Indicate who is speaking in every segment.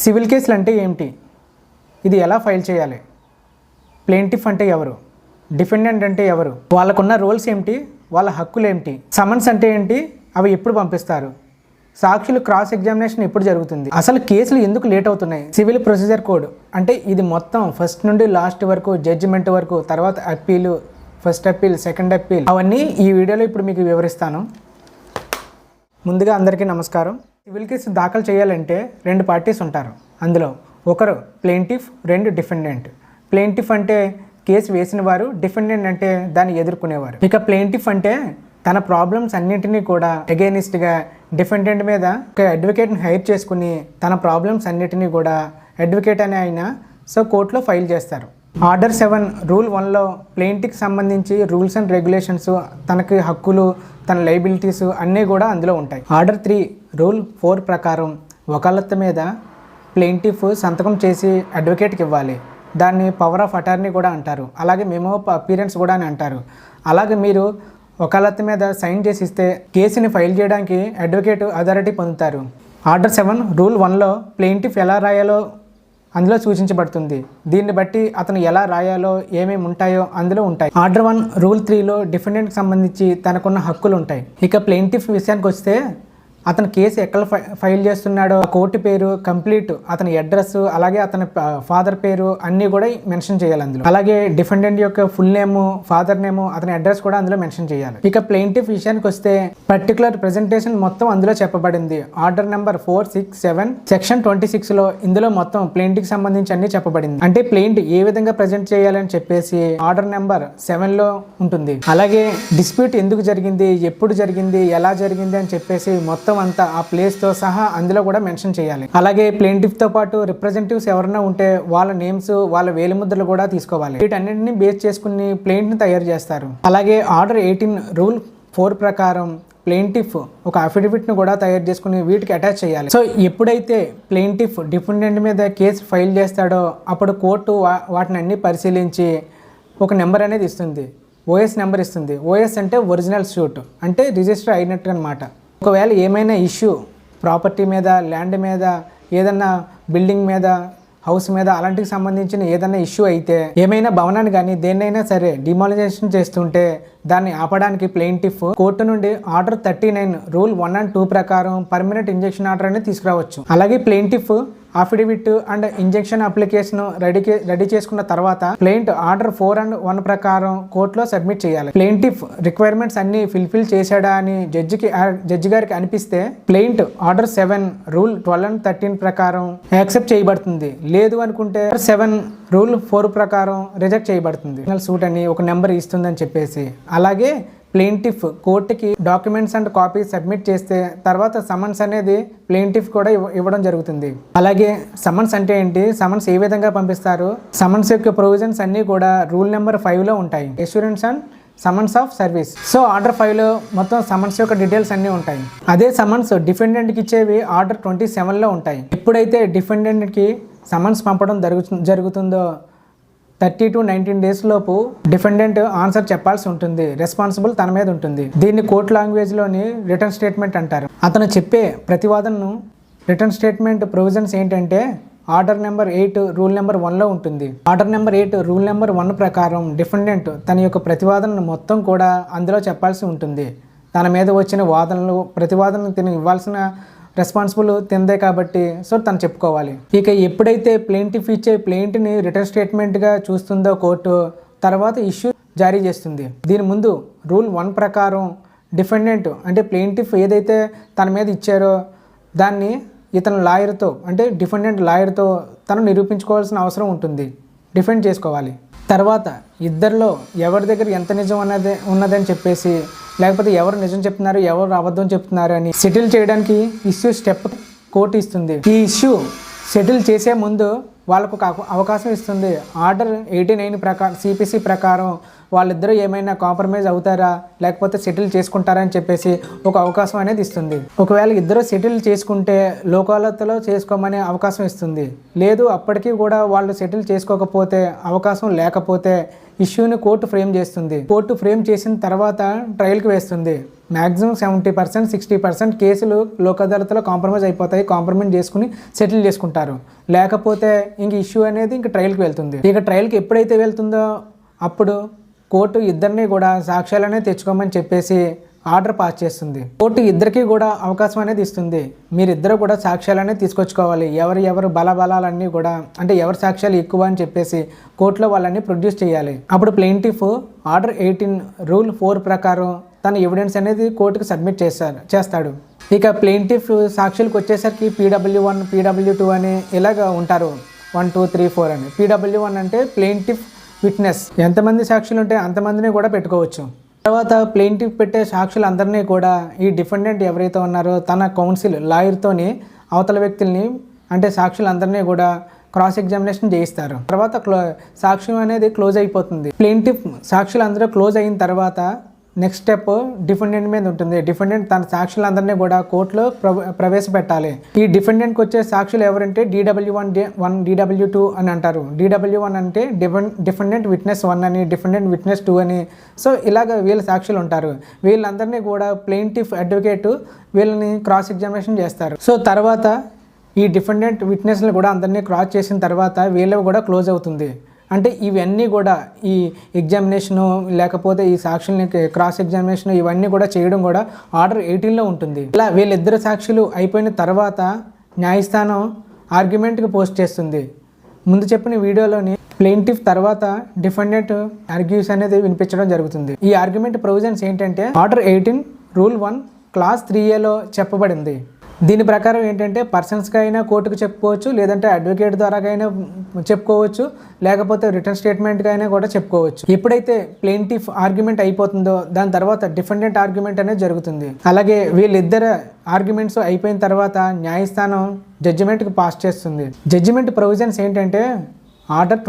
Speaker 1: Civil కేసులు అంటే ఏమిటి? ఇది ఎలా ఫైల్ చేయాలి? ప్లేంటిఫ్ అంటే ఎవరు? డిఫెండెంట్ అంటే ఎవరు? వాళ్ళకున్న రోల్స్ ఏమిటి? వాళ్ళ హక్కులు ఏమిటి? సమన్స్ అంటే ఏంటి? అవి ఎప్పుడు పంపిస్తారు? సాక్షులు క్రాస్ ఎగ్జామినేషన్ ఎప్పుడు జరుగుతుంది? అసలు కేసులు ఎందుకు లేట్ అవుతున్నాయి? సివిల్ ప్రొసీజర్ కోడ్ అంటే ఇది మొత్తం ఫస్ట్ నుండి లాస్ట్ వరకు, జడ్జిమెంట్ వరకు, తర్వాత appeal, first appeal, second appeal, అవన్నీ ఈ వీడియోలో ఇప్పుడు మీకు వివరిస్తాను. ముందుగా అందరికీ నమస్కారం. సివిల్ కేసు దాఖలు చేయాలంటే రెండు పార్టీస్ ఉంటారు. అందులో ఒకరు ప్లేంటిఫ్, రెండు డిఫెండెంట్. ప్లేంటిఫ్ అంటే కేసు వేసిన వారు, డిఫెండెంట్ అంటే దాన్ని ఎదుర్కొనేవారు. ఇక ప్లేంటిఫ్ అంటే తన ప్రాబ్లమ్స్ అన్నింటినీ కూడా అగైనిస్ట్గా డిఫెండెంట్ మీద ఒక అడ్వకేట్ని హైర్ చేసుకుని తన ప్రాబ్లమ్స్ అన్నింటినీ కూడా అడ్వకేట్ అని ఆయన కోర్టులో ఫైల్ చేస్తారు. ఆర్డర్ 7 రూల్ 1లో ప్లేంటిఫ్కి సంబంధించి రూల్స్ అండ్ రెగ్యులేషన్స్, తనకి హక్కులు, తన లైబిలిటీస్ అన్నీ కూడా అందులో ఉంటాయి. ఆర్డర్ 3 రూల్ 4 ప్రకారం వకాలత్తు మీద ప్లేంటిఫ్ సంతకం చేసి అడ్వకేట్కి ఇవ్వాలి. దాన్ని పవర్ ఆఫ్ అటార్నీ కూడా అంటారు, అలాగే మెమో ఆఫ్ అపీరెన్స్ కూడా అని అంటారు. అలాగే మీరు వకాలత్తు మీద సైన్ చేసి ఇస్తే కేసుని ఫైల్ చేయడానికి అడ్వకేట్ అథారిటీ పొందుతారు. ఆర్డర్ 7 రూల్ 1లో ప్లేంటిఫ్ ఎలా రాయాలో అందులో సూచించబడుతుంది. దీన్ని బట్టి అతను ఎలా రాయాలో, ఏమేమి ఉంటాయో అందులో ఉంటాయి. ఆర్డర్ 1 రూల్ 3లో డిఫెండెంట్కి సంబంధించి తనకున్న హక్కులు ఉంటాయి. ఇక ప్లేంటిఫ్ విషయానికి వస్తే అతను కేసు ఎక్కడ ఫైల్ చేస్తున్నాడో, కోర్టు పేరు, కంప్లీట్ అతని అడ్రస్, అలాగే అతని ఫాదర్ పేరు అన్నీ కూడా మెన్షన్ చేయాలి అందులో. అలాగే డిఫెండెంట్ యొక్క ఫుల్ నేమ్, ఫాదర్ నేమ్, అతని అడ్రస్ కూడా అందులో మెన్షన్ చేయాలి. ఇక ప్లేంటిఫ్ విషయానికి వస్తే పర్టికులర్ ప్రెజెంటేషన్ మొత్తం అందులో చెప్పబడింది. ఆర్డర్ నెంబర్ 467 సెక్షన్ 26లో ఇందులో మొత్తం ప్లేంటిఫ్కి సంబంధించి అన్ని చెప్పబడింది. అంటే ప్లేంట్ ఏ విధంగా ప్రజెంట్ చేయాలని చెప్పేసి ఆర్డర్ నెంబర్ 7లో ఉంటుంది. అలాగే డిస్ప్యూట్ ఎందుకు జరిగింది, ఎప్పుడు జరిగింది, ఎలా జరిగింది అని చెప్పేసి మొత్తం అంతా ఆ ప్లేస్ తో సహా అందులో కూడా మెన్షన్ చేయాలి. అలాగే ప్లేంటిఫ్ తో పాటు రిప్రజెంటేటివ్స్ ఎవరైనా ఉంటే వాళ్ళ నేమ్స్, వాళ్ళ వేలిముద్రలు కూడా తీసుకోవాలి. వీటన్నిటిని బేస్ చేసుకుని ప్లేంట్ ని తయారు చేస్తారు. అలాగే ఆర్డర్ 18 రూల్ 4 ప్రకారం ప్లేంటిఫ్ ఒక అఫిడవిట్ ను కూడా తయారు చేసుకుని వీటికి అటాచ్ చేయాలి. సో ఎప్పుడైతే ప్లేంటిఫ్ డిఫెండెంట్ మీద కేసు ఫైల్ చేస్తాడో అప్పుడు కోర్టు వాటిని అన్ని పరిశీలించి ఒక నెంబర్ అనేది ఇస్తుంది. ఓఎస్ నెంబర్ ఇస్తుంది. ఓఎస్ అంటే ఒరిజినల్ సూట్, అంటే రిజిస్టర్ అయినట్టు అనమాట. ఒకవేళ ఏమైనా ఇష్యూ ప్రాపర్టీ మీద, ల్యాండ్ మీద, ఏదన్నా బిల్డింగ్ మీద, హౌస్ మీద అలాంటికి సంబంధించిన ఏదైనా ఇష్యూ అయితే, ఏమైనా భవనాన్ని కానీ దేన్నైనా సరే డిమాలిజేషన్ చేస్తుంటే దాన్ని ఆపడానికి ప్లేంటిఫ్ కోర్టు నుండి ఆర్డర్ 39 రూల్ 1 and 2 ప్రకారం పర్మనెంట్ ఇంజెక్షన్ ఆర్డర్ అనేది తీసుకురావచ్చు. అలాగే plaintiff affidavit and injection application ready చేసుకున్న తర్వాత ప్లేంట్ ఆర్డర్ 4 and 1 ప్రకారం కోర్టులో సబ్మిట్ చేయాలి. ప్లేంటిఫ్ రిక్వైర్మెంట్స్ అన్ని ఫిల్ఫిల్ చేశాడా అని జడ్జి గారికి అనిపిస్తే ప్లేంట్ ఆర్డర్ 7 రూల్ 12 and 13 ప్రకారం యాక్సెప్ట్ చేయబడుతుంది. లేదు అనుకుంటే 7 రూల్ 4 ప్రకారం రిజెక్ట్ చేయబడుతుంది. సూట్ అని ఒక నెంబర్ ఇస్తుందని చెప్పేసి. అలాగే ప్లేంటిఫ్ కోర్టుకి డాక్యుమెంట్స్ అండ్ కాపీస్ సబ్మిట్ చేస్తే తర్వాత సమన్స్ అనేది ప్లేంటిఫ్ కూడా ఇవ్వడం జరుగుతుంది. అలాగే సమన్స్ అంటే ఏంటి, సమన్స్ ఏ విధంగా పంపిస్తారు, సమన్స్ యొక్క ప్రొవిజన్స్ అన్నీ కూడా రూల్ నెంబర్ 5లో ఉంటాయి. Assurance and summons of service. So order 5లో మొత్తం సమన్స్ యొక్క డీటెయిల్స్ అన్నీ ఉంటాయి. అదే సమన్స్ డిఫెండెంట్కి ఇచ్చేవి ఆర్డర్ 27లో ఉంటాయి. ఎప్పుడైతే డిఫెండెంట్కి సమన్స్ పంపడం జరుగుతుందో 30 to 19 days లోపు డిఫెండెంట్ ఆన్సర్ చెప్పాల్సి ఉంటుంది. రెస్పాన్సిబుల్ తన మీద ఉంటుంది. దీన్ని కోర్ట్ లాంగ్వేజ్లోని రిటర్న్ స్టేట్మెంట్ అంటారు. అతను చెప్పే ప్రతివాదనను రిటర్న్ స్టేట్మెంట్ ప్రొవిజన్స్ ఏంటంటే ఆర్డర్ నెంబర్ 8 రూల్ నెంబర్ 1లో ఉంటుంది. ఆర్డర్ నెంబర్ 8 రూల్ నెంబర్ 1 ప్రకారం డిఫెండెంట్ తన యొక్క ప్రతివాదనను మొత్తం కూడా అందులో చెప్పాల్సి ఉంటుంది. తన మీద వచ్చిన వాదనలు, ప్రతివాదనలు తను ఇవ్వాల్సిన రెస్పాన్సిబుల్ తిందే కాబట్టి సో తను చెప్పుకోవాలి. ఇక ఎప్పుడైతే ప్లేంటిఫ్ ఇచ్చే ప్లేంట్ని రిటర్న్ స్టేట్మెంట్గా చూస్తుందో కోర్టు, తర్వాత ఇష్యూ జారీ చేస్తుంది. దీని ముందు రూల్ 1 ప్రకారం డిఫెండెంట్ అంటే ప్లేంటిఫ్ ఏదైతే తన మీద ఇచ్చారో దాన్ని ఇతను లాయర్తో, అంటే డిఫెండెంట్ లాయర్తో తను నిరూపించుకోవాల్సిన అవసరం ఉంటుంది, డిఫెండ్ చేసుకోవాలి. తర్వాత ఇద్దరిలో ఎవరి దగ్గర ఎంత నిజం ఉన్నదని చెప్పేసి, లేకపోతే ఎవరు నిజం చెప్తున్నారు, ఎవరు అబద్ధం చెప్తున్నారు అని సెటిల్ చేయడానికి ఇష్యూ స్టెప్ కోర్టు ఇస్తుంది. ఈ ఇష్యూ సెటిల్ చేసే ముందు వాళ్ళకు ఒక అవకాశం ఇస్తుంది. ఆర్డర్ 89 ప్రకారం, సిపిసి ప్రకారం వాళ్ళిద్దరూ ఏమైనా కాంప్రమైజ్ అవుతారా లేకపోతే సెటిల్ చేసుకుంటారా అని చెప్పేసి ఒక అవకాశం అనేది ఇస్తుంది. ఒకవేళ ఇద్దరు సెటిల్ చేసుకుంటే లోకాలతలో చేసుకోమనే అవకాశం ఇస్తుంది. లేదు అప్పటికీ కూడా వాళ్ళు సెటిల్ చేసుకోకపోతే అవకాశం లేకపోతే ఇష్యూని కోర్టు ఫ్రేమ్ చేస్తుంది. కోర్టు ఫ్రేమ్ చేసిన తర్వాత ట్రయల్కి వేస్తుంది. మ్యాక్సిమం 70% 60% కేసులు లోక్ అదాలత్లో కాంప్రమైజ్ అయిపోతాయి. కాంప్రమైజ్ చేసుకుని సెటిల్ చేసుకుంటారు. లేకపోతే ఇంక ఇష్యూ అనేది ఇంక ట్రయల్కి వెళ్తుంది. ఇక ట్రయల్కి ఎప్పుడైతే వెళ్తుందో అప్పుడు కోర్టు ఇద్దరిని కూడా సాక్ష్యాలనే తెచ్చుకోమని చెప్పేసి ఆర్డర్ పాస్ చేస్తుంది. కోర్టు ఇద్దరికి కూడా అవకాశం అనేది ఇస్తుంది. మీరిద్దరు కూడా సాక్ష్యాలనే తీసుకొచ్చుకోవాలి. ఎవరు బలాలన్నీ కూడా అంటే ఎవరి సాక్ష్యాలు ఎక్కువ అని చెప్పేసి కోర్టులో వాళ్ళని ప్రొడ్యూస్ చేయాలి. అప్పుడు ప్లెయింటిఫ్ ఆర్డర్ 18 రూల్ 4 ప్రకారం తన ఎవిడెన్స్ అనేది కోర్టుకు సబ్మిట్ చేస్తాడు. ఇక ప్లెయింటిఫ్ సాక్షులకు వచ్చేసరికి PW1 PW2 అని ఇలాగ ఉంటారు. 1 2 3 4 అని. PW1 అంటే ప్లెయింటిఫ్ విట్నెస్. ఎంతమంది సాక్షులు ఉంటే అంతమందిని కూడా పెట్టుకోవచ్చు. తర్వాత ప్లెయింటిఫ్ పెట్టే సాక్షులందరినీ కూడా ఈ డిఫెండెంట్ ఎవరైతే ఉన్నారో తన కౌన్సిల్ లాయర్తోని అవతల వ్యక్తుల్ని అంటే సాక్షులందరినీ కూడా క్రాస్ ఎగ్జామినేషన్ చేయిస్తారు. తర్వాత సాక్ష్యం అనేది క్లోజ్ అయిపోతుంది. ప్లెయింటిఫ్ సాక్షులందరూ క్లోజ్ అయిన తర్వాత నెక్స్ట్ స్టెప్ డిఫెండెంట్ మీద ఉంటుంది. డిఫెండెంట్ తన సాక్షులందరినీ కూడా కోర్టులో ప్రవేశపెట్టాలి. ఈ డిఫెండెంట్కి వచ్చే సాక్షులు ఎవరంటే DW1 DW2 అని అంటారు. DW1 అంటే డిఫెండెంట్ విట్నెస్ 1 అని, డిఫెండెంట్ విట్నెస్ 2 అని. సో ఇలాగ వీళ్ళ సాక్షులు ఉంటారు. వీళ్ళందరినీ కూడా ప్లెయింటిఫ్ అడ్వకేట్ వీళ్ళని క్రాస్ ఎగ్జామినేషన్ చేస్తారు. సో తర్వాత ఈ డిఫెండెంట్ విట్నెస్లు కూడా అందరినీ క్రాస్ చేసిన తర్వాత వీళ్ళవి కూడా క్లోజ్ అవుతుంది. అంటే ఇవన్నీ కూడా ఈ ఎగ్జామినేషను లేకపోతే ఈ సాక్షుల్ని క్రాస్ ఎగ్జామినేషన్ ఇవన్నీ కూడా చేయడం కూడా ఆర్డర్ 18లో ఉంటుంది. ఇలా వీళ్ళిద్దరు సాక్షులు అయిపోయిన తర్వాత న్యాయస్థానం ఆర్గ్యుమెంట్కి పోస్ట్ చేస్తుంది. ముందు చెప్పిన వీడియోలోని ప్లెయింటిఫ్ తర్వాత డిఫెండెంట్ ఆర్గ్యూస్ అనేది వినిపించడం జరుగుతుంది. ఈ ఆర్గ్యుమెంట్ ప్రొవిజన్స్ ఏంటంటే ఆర్డర్ 18 రూల్ 1 క్లాస్ 3Aలో చెప్పబడింది. దీని ప్రకారం ఏంటంటే పర్సన్స్గా అయినా కోర్టుకు చెప్పుకోవచ్చు, లేదంటే అడ్వకేట్ ద్వారా అయినా చెప్పుకోవచ్చు, లేకపోతే రిటర్న్ స్టేట్మెంట్గా అయినా కూడా చెప్పుకోవచ్చు. ఎప్పుడైతే ప్లెయింటిఫ్ ఆర్గ్యుమెంట్ అయిపోతుందో దాని తర్వాత డిఫెండెంట్ ఆర్గ్యుమెంట్ అనేది జరుగుతుంది. అలాగే వీళ్ళిద్దరు ఆర్గ్యుమెంట్స్ అయిపోయిన తర్వాత న్యాయస్థానం జడ్జిమెంట్కి పాస్ చేస్తుంది. జడ్జిమెంట్ ప్రొవిజన్స్ ఏంటంటే ఆర్డర్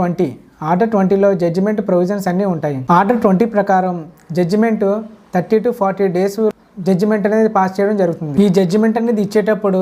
Speaker 1: 20లో జడ్జిమెంట్ ప్రొవిజన్స్ అన్నీ ఉంటాయి. ఆర్డర్ 20 ప్రకారం జడ్జిమెంట్ 30 to 40 days జడ్జిమెంట్ అనేది పాస్ చేయడం జరుగుతుంది. ఈ జడ్జిమెంట్ అనేది ఇచ్చేటప్పుడు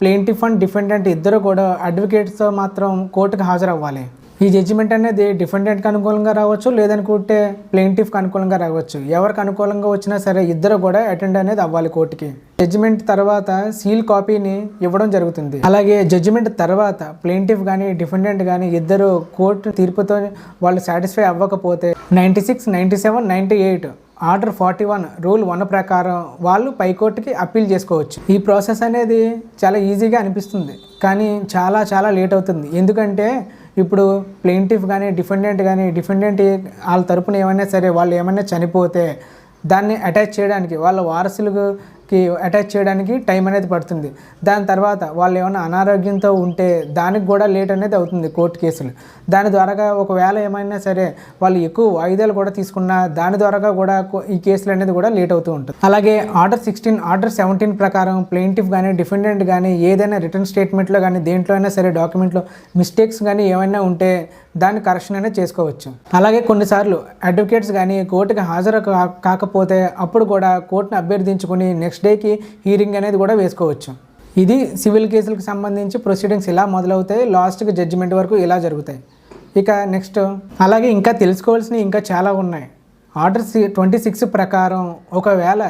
Speaker 1: ప్లెయింటిఫ్ అండ్ డిఫెండెంట్ ఇద్దరు కూడా అడ్వకేట్స్తో మాత్రం కోర్టుకు హాజరవ్వాలి. ఈ జడ్జిమెంట్ అనేది డిఫెండెంట్కి అనుకూలంగా రావచ్చు, లేదనుకుంటే ప్లెయింటిఫ్కి అనుకూలంగా రావచ్చు. ఎవరికి అనుకూలంగా వచ్చినా సరే ఇద్దరు కూడా అటెండ్ అనేది అవ్వాలి కోర్టుకి. జడ్జిమెంట్ తర్వాత సీల్ కాపీని ఇవ్వడం జరుగుతుంది. అలాగే జడ్జిమెంట్ తర్వాత ప్లెయింటిఫ్ కానీ డిఫెండెంట్ కానీ ఇద్దరు కోర్టు తీర్పుతో వాళ్ళు సాటిస్ఫై అవ్వకపోతే 96, 97, 98 ఆర్డర్ 41 రూల్ 1 ప్రకారం వాళ్ళు పైకోర్టుకి అప్పీల్ చేసుకోవచ్చు. ఈ ప్రాసెస్ అనేది చాలా ఈజీగా అనిపిస్తుంది, కానీ చాలా లేట్ అవుతుంది. ఎందుకంటే ఇప్పుడు ప్లెయింటిఫ్ కానీ డిఫెండెంట్ వాళ్ళ తరపున ఏమైనా సరే వాళ్ళు ఏమైనా చనిపోతే దాన్ని అటాచ్ చేయడానికి వాళ్ళ వారసులకి అటాచ్ చేయడానికి టైం అనేది పడుతుంది. దాని తర్వాత వాళ్ళు ఏమైనా అనారోగ్యంతో ఉంటే దానికి కూడా లేట్ అనేది అవుతుంది కోర్టు కేసులు. దాని ద్వారా ఒకవేళ ఏమైనా సరే వాళ్ళు ఎక్కువ వాయిదాలు కూడా తీసుకున్నా దాని ద్వారా కూడా ఈ కేసులు అనేది కూడా లేట్ అవుతూ ఉంటుంది. అలాగే ఆర్డర్ 16 ఆర్డర్ 17 ప్రకారం ప్లెయింటిఫ్ కానీ డిఫెండెంట్ కానీ ఏదైనా రిటర్న్ స్టేట్మెంట్లో కానీ దేంట్లో అయినా సరే డాక్యుమెంట్లో మిస్టేక్స్ కానీ ఏమైనా ఉంటే దాన్ని కరెక్షన్ అనేది చేసుకోవచ్చు. అలాగే కొన్నిసార్లు అడ్వకేట్స్ కానీ కోర్టుకి హాజరు కాకపోతే అప్పుడు కూడా కోర్టును అభ్యర్థించుకుని నెక్స్ట్ డేకి హీరింగ్ అనేది కూడా వేసుకోవచ్చు. ఇది సివిల్ కేసులకు సంబంధించి ప్రొసీడింగ్స్ ఇలా మొదలవుతాయి, లాస్ట్కి జడ్జిమెంట్ వరకు ఇలా జరుగుతాయి. ఇక నెక్స్ట్ అలాగే ఇంకా తెలుసుకోవాల్సినవి ఇంకా చాలా ఉన్నాయి. ఆర్డర్ 26 ప్రకారం ఒకవేళ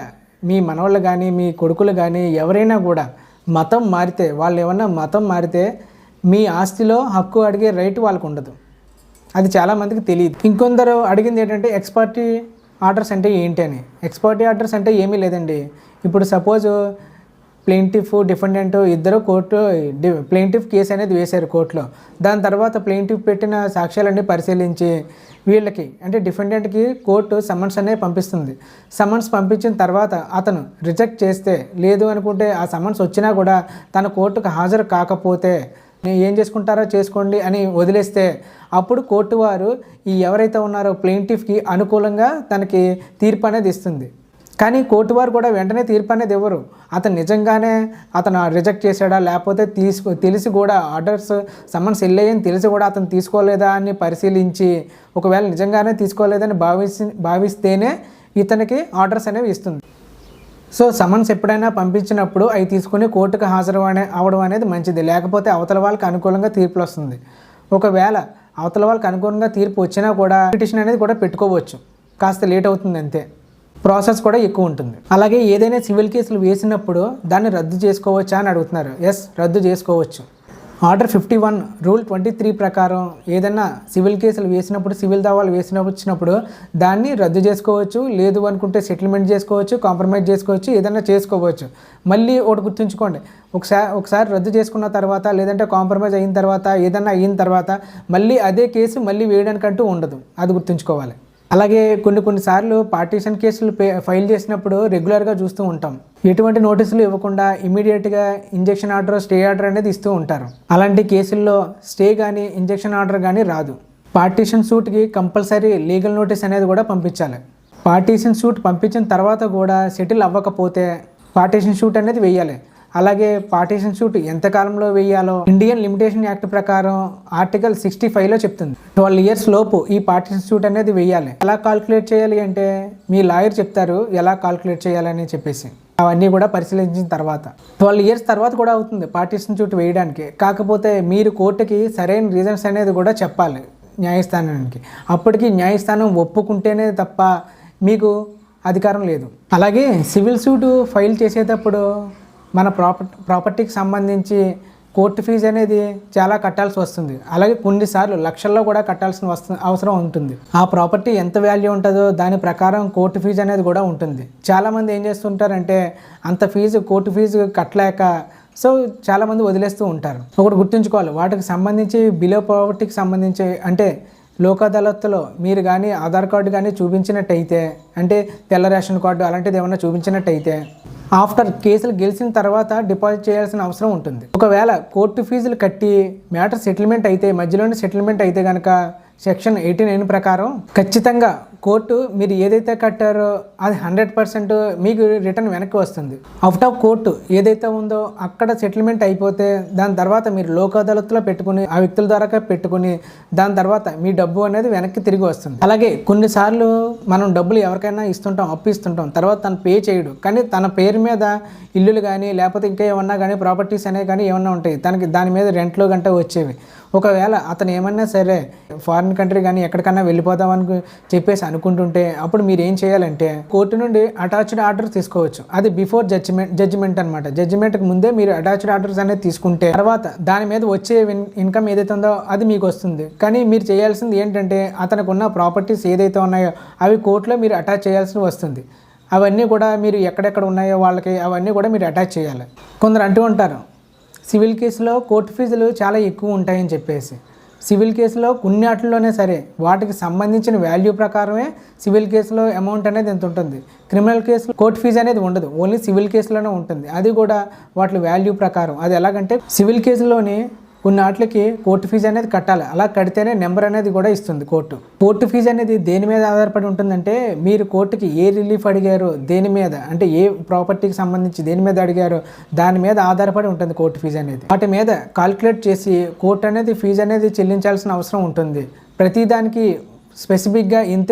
Speaker 1: మీ మనవాళ్ళు కానీ మీ కొడుకులు కానీ ఎవరైనా కూడా మతం మారితే వాళ్ళు ఏమన్నా మతం మారితే మీ ఆస్తిలో హక్కు అడిగే రైట్ వాళ్ళకు ఉండదు. అది చాలామందికి తెలియదు. ఇంకొందరు అడిగింది ఏంటంటే ఎక్స్పర్టీ ఆర్డర్స్ అంటే ఏంటి అని. ఎక్స్పర్టీ ఆర్డర్స్ అంటే ఏమీ లేదండి. ఇప్పుడు సపోజ్ ప్లెయింటిఫ్ డిఫెండెంట్ ఇద్దరు ప్లెయింటిఫ్ కేసు అనేది వేశారు కోర్టులో. దాని తర్వాత ప్లెయింటిఫ్ పెట్టిన సాక్ష్యాలన్నీ పరిశీలించి వీళ్ళకి అంటే డిఫెండెంట్కి కోర్టు సమన్స్ అనేది పంపిస్తుంది. సమన్స్ పంపించిన తర్వాత అతను రిజెక్ట్ చేస్తే లేదు అనుకుంటే ఆ సమన్స్ వచ్చినా కూడా తన కోర్టుకు హాజరు కాకపోతే ఏం చేసుకుంటారో చేసుకోండి అని వదిలేస్తే అప్పుడు కోర్టు వారు ఈ ఎవరైతే ఉన్నారో ప్లెయింటిఫ్కి అనుకూలంగా తనకి తీర్పు అనేది ఇస్తుంది. కానీ కోర్టు వారు కూడా వెంటనే తీర్పు అనేది ఇవ్వరు. అతను నిజంగానే అతను రిజెక్ట్ చేశాడా, లేకపోతే తెలిసి కూడా ఆర్డర్స్ సమ్మన్స్ వెళ్ళాయని తెలిసి కూడా అతను తీసుకోలేదా అని పరిశీలించి, ఒకవేళ నిజంగానే తీసుకోలేదని భావిస్తేనే ఇతనికి ఆర్డర్స్ అనేవి ఇస్తుంది. సో సమన్స్ ఎప్పుడైనా పంపించినప్పుడు అవి తీసుకుని కోర్టుకు అవడం అనేది మంచిది. లేకపోతే అవతల వాళ్ళకి అనుకూలంగా తీర్పులు వస్తుంది. ఒకవేళ అవతల వాళ్ళకి అనుకూలంగా తీర్పు వచ్చినా కూడా పిటిషన్ అనేది కూడా పెట్టుకోవచ్చు. కాస్త లేట్ అవుతుంది అంతే, ప్రాసెస్ కూడా ఎక్కువ ఉంటుంది. అలాగే ఏదైనా సివిల్ కేసులు వేసినప్పుడు దాన్ని రద్దు చేసుకోవచ్చా అని అడుగుతున్నారు. ఎస్, రద్దు చేసుకోవచ్చు. ఆర్డర్ 51 రూల్ 23 ప్రకారం ఏదైనా సివిల్ కేసులు వేసినప్పుడు, సివిల్ దావాలు వచ్చినప్పుడు దాన్ని రద్దు చేసుకోవచ్చు. లేదు అనుకుంటే సెటిల్మెంట్ చేసుకోవచ్చు, కాంప్రమైజ్ చేసుకోవచ్చు, ఏదైనా చేసుకోవచ్చు. మళ్ళీ ఒకటి గుర్తుంచుకోండి, ఒకసారి రద్దు చేసుకున్న తర్వాత లేదంటే కాంప్రమైజ్ అయిన తర్వాత ఏదైనా అయిన తర్వాత మళ్ళీ అదే కేసు మళ్ళీ వేయడానికంటూ ఉండదు. అది గుర్తుంచుకోవాలి. అలాగే కొన్నిసార్లు పార్టీషన్ కేసులు ఫైల్ చేసినప్పుడు రెగ్యులర్గా చూస్తూ ఉంటాం. ఎటువంటి నోటీసులు ఇవ్వకుండా ఇమీడియట్గా ఇంజెక్షన్ ఆర్డర్, స్టే ఆర్డర్ అనేది ఇస్తూ ఉంటారు. అలాంటి కేసుల్లో స్టే కానీ ఇంజెక్షన్ ఆర్డర్ కానీ రాదు. పార్టీషన్ సూట్కి కంపల్సరీ లీగల్ నోటీస్ అనేది కూడా పంపించాలి. పార్టీషన్ సూట్ పంపించిన తర్వాత కూడా సెటిల్ అవ్వకపోతే పార్టీషన్ సూట్ అనేది వేయాలి. అలాగే పార్టీషన్ సూట్ ఎంతకాలంలో వేయాలో ఇండియన్ లిమిటేషన్ యాక్ట్ ప్రకారం ఆర్టికల్ 65లో చెప్తుంది. 12 years లోపు ఈ పార్టీషన్ సూట్ అనేది వేయాలి. ఎలా కాల్కులేట్ చేయాలి అంటే మీ లాయర్ చెప్తారు ఎలా కాల్కులేట్ చేయాలని చెప్పేసి. అవన్నీ కూడా పరిశీలించిన తర్వాత 12 years తర్వాత కూడా అవుతుంది పార్టీషన్ సూట్ వేయడానికి. కాకపోతే మీరు కోర్టుకి సరైన రీజన్స్ అనేది కూడా చెప్పాలి న్యాయస్థానానికి. అప్పటికి న్యాయస్థానం ఒప్పుకుంటేనే తప్ప మీకు అధికారం లేదు. అలాగే సివిల్ సూట్ ఫైల్ చేసేటప్పుడు మన ప్రాపర్టీకి సంబంధించి కోర్టు ఫీజు అనేది చాలా కట్టాల్సి వస్తుంది. అలాగే కొన్నిసార్లు లక్షల్లో కూడా కట్టాల్సిన అవసరం ఉంటుంది. ఆ ప్రాపర్టీ ఎంత వాల్యూ ఉంటుందో దాని ప్రకారం కోర్టు ఫీజు అనేది కూడా ఉంటుంది. చాలామంది ఏం చేస్తుంటారంటే అంత కోర్టు ఫీజు కట్టలేక చాలామంది వదిలేస్తూ ఉంటారు. ఒకటి గుర్తుంచుకోవాలి, వాటికి సంబంధించి బిలో ప్రాపర్టీకి సంబంధించి అంటే లోక్ అదాలత్లో మీరు కానీ ఆధార్ కార్డు కానీ చూపించినట్టయితే, అంటే తెల్ల రేషన్ కార్డు అలాంటిది ఏమైనా చూపించినట్టయితే ఆఫ్టర్ కేసులు గెలిచిన తర్వాత డిపాజిట్ చేయాల్సిన అవసరం ఉంటుంది. ఒకవేళ కోర్టు ఫీజులు కట్టి మ్యాటర్ సెటిల్మెంట్ అయితే, మధ్యలోనే సెటిల్మెంట్ అయితే కనుక సెక్షన్ 89 ప్రకారం ఖచ్చితంగా కోర్టు మీరు ఏదైతే కట్టారో అది 100% మీకు రిటర్న్ వెనక్కి వస్తుంది. అవుట్ ఆఫ్ కోర్టు ఏదైతే ఉందో అక్కడ సెటిల్మెంట్ అయిపోతే దాని తర్వాత మీరు లోక్ అదాలత్లో పెట్టుకుని ఆ వ్యక్తుల ద్వారా పెట్టుకుని దాని తర్వాత మీ డబ్బు అనేది వెనక్కి తిరిగి వస్తుంది. అలాగే కొన్నిసార్లు మనం డబ్బులు ఎవరికైనా ఇస్తుంటాం, అప్పు ఇస్తుంటాం, తర్వాత తను పే చేయడు. కానీ తన పేరు మీద ఇల్లులు కానీ లేకపోతే ఇంకా ఏమన్నా కానీ ప్రాపర్టీస్ అనేవి కానీ ఏమన్నా ఉంటాయి, దాని మీద రెంట్లో గంట వచ్చేవి. ఒకవేళ అతను ఏమన్నా సరే ఫారిన్ కంట్రీ కానీ ఎక్కడికన్నా వెళ్ళిపోదామని చెప్పేసి అనుకుంటుంటే అప్పుడు మీరు ఏం చేయాలంటే కోర్టు నుండి అటాచ్డ్ ఆర్డర్ తీసుకోవచ్చు. అది బిఫోర్ జడ్జిమెంట్ అనమాట. జడ్జిమెంట్కి ముందే మీరు అటాచ్డ్ ఆర్డర్స్ అనేది తీసుకుంటే తర్వాత దాని మీద వచ్చే ఇన్కమ్ ఏదైతే ఉందో అది మీకు వస్తుంది. కానీ మీరు చేయాల్సింది ఏంటంటే అతనికి ఉన్న ప్రాపర్టీస్ ఏదైతే ఉన్నాయో అవి కోర్టులో మీరు అటాచ్ చేయాల్సి వస్తుంది. అవన్నీ కూడా మీరు ఎక్కడెక్కడ ఉన్నాయో వాళ్ళకి అవన్నీ కూడా మీరు అటాచ్ చేయాలి. కొందరు అంటూ ఉంటారు సివిల్ కేసులో కోర్టు ఫీజులు చాలా ఎక్కువ ఉంటాయని చెప్పేసి. సివిల్ కేసులో కొన్ని వాటిల్లోనే సరే వాటికి సంబంధించిన వాల్యూ ప్రకారమే సివిల్ కేసులో అమౌంట్ అనేది ఎంత ఉంటుంది. క్రిమినల్ కేసులో కోర్టు ఫీజు అనేది ఉండదు, ఓన్లీ సివిల్ కేసులోనే ఉంటుంది. అది కూడా వాటి వాల్యూ ప్రకారం. అది ఎలాగంటే సివిల్ కేసులోని కొన్ని వాటికి కోర్టు ఫీజు అనేది కట్టాలి. అలా కడితేనే నెంబర్ అనేది కూడా ఇస్తుంది కోర్టు. కోర్టు ఫీజు అనేది దేని మీద ఆధారపడి ఉంటుందంటే మీరు కోర్టుకి ఏ రిలీఫ్ అడిగారో దేని మీద, అంటే ఏ ప్రాపర్టీకి సంబంధించి దేని మీద అడిగారో దాని మీద ఆధారపడి ఉంటుంది కోర్టు ఫీజు అనేది. వాటి మీద కాల్కులేట్ చేసి కోర్టు అనేది ఫీజు అనేది చెల్లించాల్సిన అవసరం ఉంటుంది. ప్రతిదానికి స్పెసిఫిక్గా ఇంత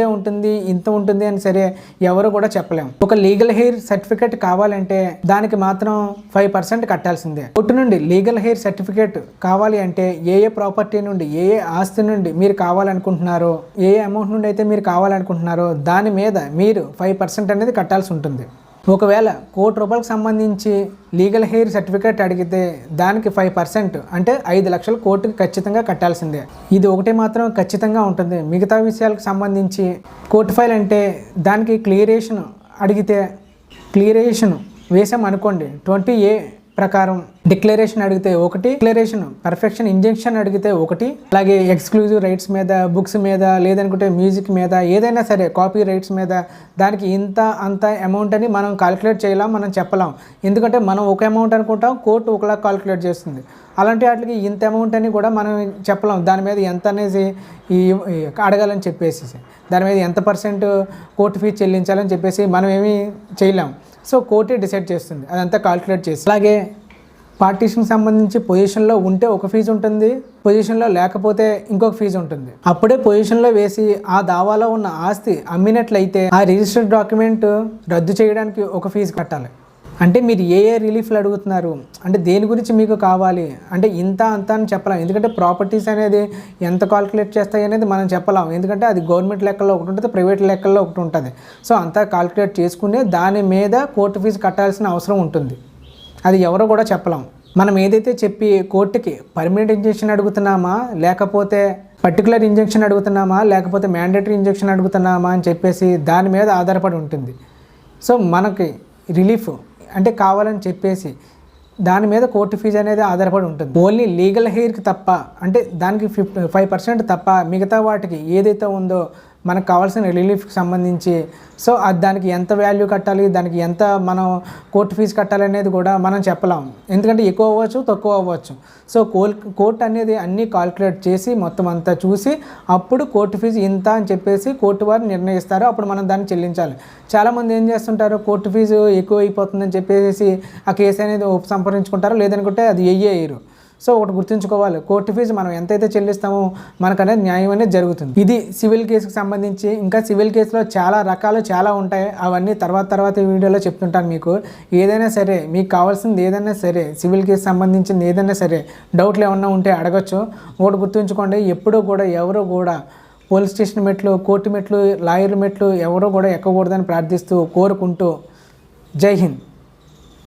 Speaker 1: ఉంటుంది అని సరే ఎవరు కూడా చెప్పలేము. ఒక లీగల్ హెయిర్ సర్టిఫికేట్ కావాలంటే దానికి మాత్రం 5% కట్టాల్సిందే. కోర్టు నుండి లీగల్ హెయిర్ సర్టిఫికేట్ కావాలి అంటే ఏ ప్రాపర్టీ నుండి ఏ ఆస్తి నుండి మీరు కావాలనుకుంటున్నారో, ఏ అమౌంట్ నుండి అయితే మీరు కావాలనుకుంటున్నారో దాని మీద మీరు 5% అనేది కట్టాల్సి ఉంటుంది. ఒకవేళ ₹1,00,000 సంబంధించి లీగల్ హెయిర్ సర్టిఫికేట్ అడిగితే దానికి 5% అంటే 5 లక్షలు కోర్టుకి ఖచ్చితంగా కట్టాల్సిందే. ఇది ఒకటి మాత్రం ఖచ్చితంగా ఉంటుంది. మిగతా విషయాలకు సంబంధించి కోర్టు ఫైల్ అంటే దానికి క్లియరేషన్ అడిగితే క్లియరేషన్ వేసాం అనుకోండి 20A ప్రకారం డిక్లరేషన్ అడిగితే ఒకటి, డిక్లరేషన్ పర్ఫెక్షన్ ఇంజెక్షన్ అడిగితే ఒకటి, అలాగే ఎక్స్క్లూజివ్ రైట్స్ మీద, బుక్స్ మీద, లేదనుకుంటే మ్యూజిక్ మీద, ఏదైనా సరే కాపీ రైట్స్ మీద దానికి ఇంత అంత అమౌంట్ అని మనం కాలిక్యులేట్ చేయలేం, మనం చెప్పలేం. ఎందుకంటే మనం ఒక అమౌంట్ అనుకుంటాం, కోర్టు ఒకలా కాలిక్యులేట్ చేస్తుంది. అలాంటి వాటికి ఇంత అమౌంట్ అని కూడా మనం చెప్పలేం. దాని మీద ఎంత అనేది అడగాలని చెప్పేసి, దాని మీద ఎంత పర్సెంట్ కోర్టు ఫీజు చెల్లించాలని చెప్పేసి మనం ఏమీ చేయలేం. సో కోర్టే డిసైడ్ చేస్తుంది, అదంతా కాలిక్యులేట్ చేసి. అలాగే పార్టీషన్కి సంబంధించి పొజిషన్లో ఉంటే ఒక ఫీజు ఉంటుంది, పొజిషన్లో లేకపోతే ఇంకొక ఫీజు ఉంటుంది. అప్పుడే పొజిషన్లో వేసి ఆ దావాలో ఉన్న ఆస్తి అమ్మినట్లయితే ఆ రిజిస్టర్డ్ డాక్యుమెంట్ రద్దు చేయడానికి ఒక ఫీజు కట్టాలి. అంటే మీరు ఏ రిలీఫ్లు అడుగుతున్నారు, అంటే దేని గురించి మీకు కావాలి అంటే ఇంత అంత అని చెప్పలేం. ఎందుకంటే ప్రాపర్టీస్ అనేది ఎంత కాలిక్యులేట్ చేస్తాయి అనేది మనం చెప్పలేం. ఎందుకంటే అది గవర్నమెంట్ లెక్కల్లో ఒకటి ఉంటుంది, ప్రైవేట్ లెక్కల్లో ఒకటి ఉంటుంది. సో అంతా కాలిక్యులేట్ చేసుకుని దాని మీద కోర్టు ఫీజు కట్టాల్సిన అవసరం ఉంటుంది. అది ఎవరో కూడా చెప్పలేం. మనం ఏదైతే చెప్పి కోర్టుకి పర్మనెంట్ ఇంజెక్షన్ అడుగుతున్నామా, లేకపోతే పర్టికులర్ ఇంజెక్షన్ అడుగుతున్నామా, లేకపోతే మ్యాండేటరీ ఇంజెక్షన్ అడుగుతున్నామా అని చెప్పేసి దాని మీద ఆధారపడి ఉంటుంది. సో మనకి రిలీఫ్ అంటే కావాలని చెప్పేసి దాని మీద కోర్టు ఫీజు అనేది ఆధారపడి ఉంటుంది. ఓన్లీ లీగల్ హెయిర్కి తప్ప, అంటే దానికి 5% తప్ప మిగతా వాటికి ఏదైతే ఉందో మనకు కావాల్సిన రిలీఫ్కి సంబంధించి సో దానికి ఎంత వాల్యూ కట్టాలి, దానికి ఎంత మనం కోర్టు ఫీజు కట్టాలి అనేది కూడా మనం చెప్పలేం. ఎందుకంటే ఎక్కువ అవ్వచ్చు, తక్కువ అవ్వచ్చు. సో కోర్టు అనేది అన్నీ కాల్కులేట్ చేసి మొత్తం అంతా చూసి అప్పుడు కోర్టు ఫీజు ఇంత అని చెప్పేసి కోర్టు వారు నిర్ణయిస్తారు. అప్పుడు మనం దాన్ని చెల్లించాలి. చాలామంది ఏం చేస్తుంటారు, కోర్టు ఫీజు ఎక్కువ అయిపోతుందని చెప్పేసి ఆ కేసు అనేది ఉపసంహరించుకుంటారు, లేదనుకుంటే అది వేయరు. సో ఒకటి గుర్తుంచుకోవాలి, కోర్టు ఫీజు మనం ఎంతైతే చెల్లిస్తామో మనకు అనేది న్యాయం అనేది జరుగుతుంది. ఇది సివిల్ కేసుకు సంబంధించి. ఇంకా సివిల్ కేసులో చాలా రకాలు చాలా ఉంటాయి, అవన్నీ తర్వాత వీడియోలో చెప్తుంటాను మీకు. ఏదైనా సరే మీకు కావాల్సింది ఏదైనా సరే, సివిల్ కేసు సంబంధించింది ఏదైనా సరే డౌట్లు ఏమన్నా ఉంటే అడగచ్చు. ఒకటి గుర్తుంచుకోండి, ఎప్పుడూ కూడా ఎవరు కూడా పోలీస్ స్టేషన్ మెట్లు, కోర్టు మెట్లు, లాయర్ల మెట్లు ఎవరో కూడా ఎక్కకూడదని ప్రార్థిస్తూ కోరుకుంటూ జై హింద్.